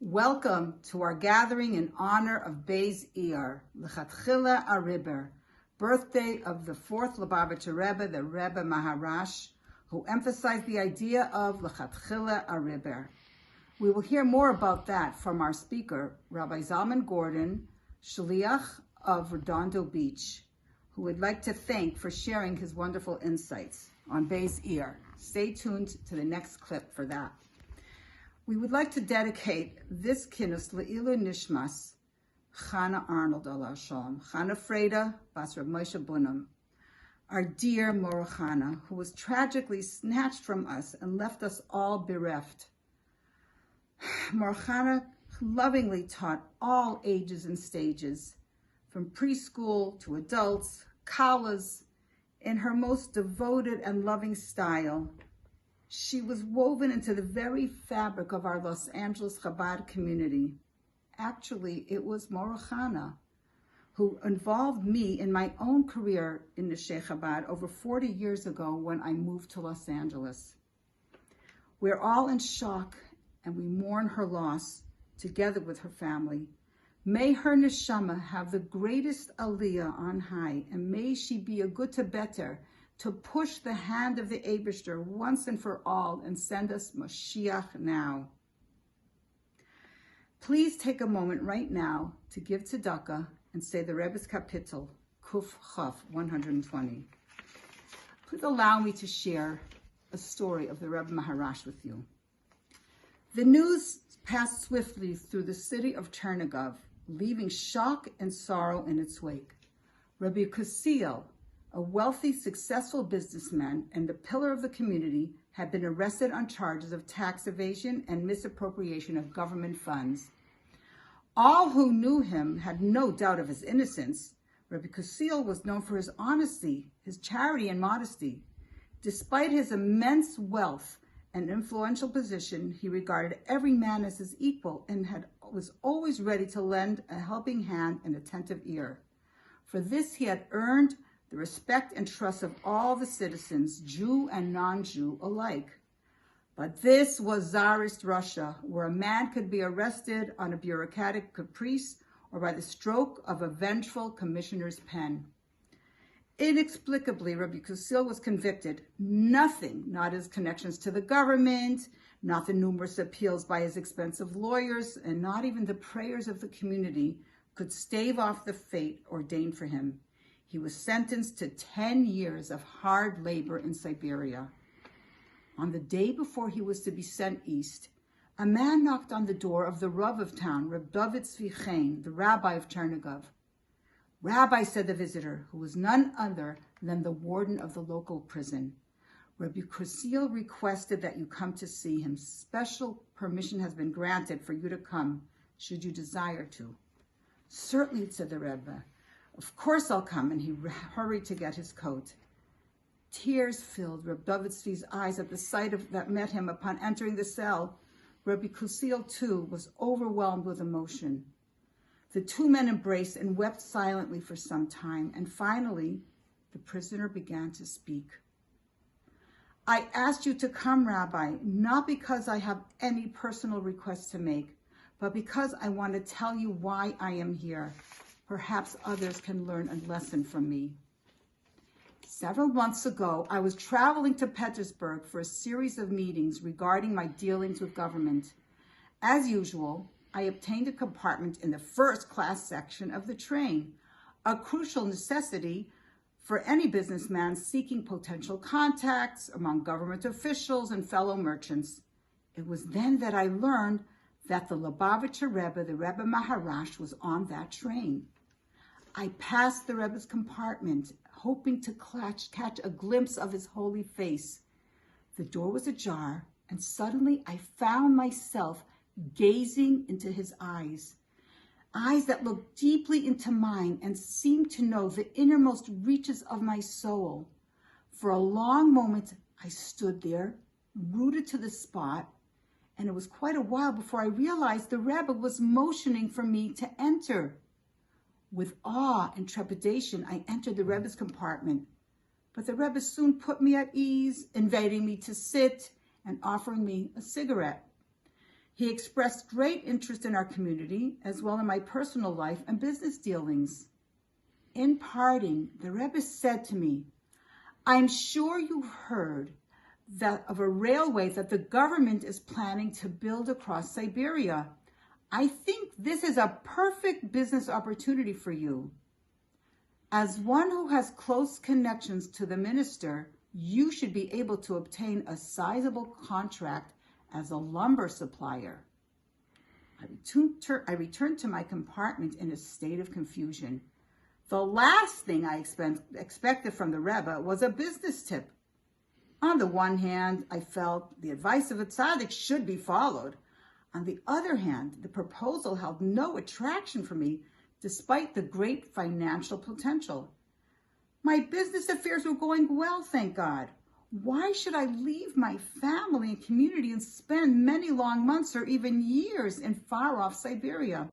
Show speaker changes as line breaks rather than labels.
Welcome to our gathering in honor of Beis Iyar, Rebbe, birthday of the fourth Lubavitcher Rebbe, the Rebbe Maharash, who emphasized the idea of Rebbe. We will hear more about that from our speaker, Rabbi Zalman Gordon, Shliach of Redondo Beach, who would like to thank for sharing his wonderful insights on Beis Iyar. Stay tuned to the next clip for that. We would like to dedicate this kinus le'ilu nishmas Chana Arnold Allah Shalom, Chana Freda Bas Reb Moshe Bunam, our dear Morochana, who was tragically snatched from us and left us all bereft. Morochana lovingly taught all ages and stages, from preschool to adults, college, in her most devoted and loving style. She was woven into the very fabric of our Los Angeles Chabad community. Actually, it was Morochana who involved me in my own career in the Neshei Chabad over 40 years ago when I moved to Los Angeles. We're all in shock and we mourn her loss together with her family. May her neshama have the greatest aliyah on high, and may she be a good better to push the hand of the Eibishter once and for all and send us Mashiach now. Please take a moment right now to give tzedakah and say the Rebbe's kapitel, Kuf Chaf 120. Please allow me to share a story of the Rebbe Maharash with you. The news passed swiftly through the city of Chernigov, leaving shock and sorrow in its wake. Rabbi Kusiel, a wealthy, successful businessman and the pillar of the community, had been arrested on charges of tax evasion and misappropriation of government funds. All who knew him had no doubt of his innocence. Rabbi Kusiel was known for his honesty, his charity, and modesty. Despite his immense wealth and influential position, he regarded every man as his equal and was always ready to lend a helping hand and attentive ear. For this, he had earned the respect and trust of all the citizens, Jew and non-Jew alike. But this was Tsarist Russia, where a man could be arrested on a bureaucratic caprice or by the stroke of a vengeful commissioner's pen. Inexplicably, Rabbi Kusiel was convicted. Nothing, not his connections to the government, not the numerous appeals by his expensive lawyers, and not even the prayers of the community could stave off the fate ordained for him. He was sentenced to 10 years of hard labor in Siberia. On the day before he was to be sent east, a man knocked on the door of the Rav of town, Reb David Tzvi Chaim, the rabbi of Chernigov. "Rabbi," said the visitor, who was none other than the warden of the local prison, "Rabbi Kusiel requested that you come to see him. Special permission has been granted for you to come, should you desire to." "Certainly," said the Rebbe. "Of course I'll come," and he hurried to get his coat. Tears filled Reb David Tzvi's eyes at the sight that met him upon entering the cell. Rabbi Kusiel, too, was overwhelmed with emotion. The two men embraced and wept silently for some time, and finally, the prisoner began to speak. "I asked you to come, Rabbi, not because I have any personal requests to make, but because I want to tell you why I am here. Perhaps others can learn a lesson from me. Several months ago, I was traveling to Petersburg for a series of meetings regarding my dealings with government. As usual, I obtained a compartment in the first-class section of the train, a crucial necessity for any businessman seeking potential contacts among government officials and fellow merchants. It was then that I learned that the Lubavitcher Rebbe, the Rebbe Maharash, was on that train. I passed the Rebbe's compartment, hoping to catch a glimpse of his holy face. The door was ajar, and suddenly I found myself gazing into his eyes that looked deeply into mine and seemed to know the innermost reaches of my soul. For a long moment, I stood there, rooted to the spot, and it was quite a while before I realized the Rebbe was motioning for me to enter. With awe and trepidation, I entered the Rebbe's compartment, but the Rebbe soon put me at ease, inviting me to sit and offering me a cigarette. He expressed great interest in our community, as well in my personal life and business dealings. In parting, the Rebbe said to me, "I'm sure you've heard of a railway that the government is planning to build across Siberia. I think this is a perfect business opportunity for you. As one who has close connections to the minister, you should be able to obtain a sizable contract as a lumber supplier." I returned to my compartment in a state of confusion. The last thing I expected from the Rebbe was a business tip. On the one hand, I felt the advice of a tzaddik should be followed. On the other hand, the proposal held no attraction for me, despite the great financial potential. My business affairs were going well, thank God. Why should I leave my family and community and spend many long months or even years in far-off Siberia?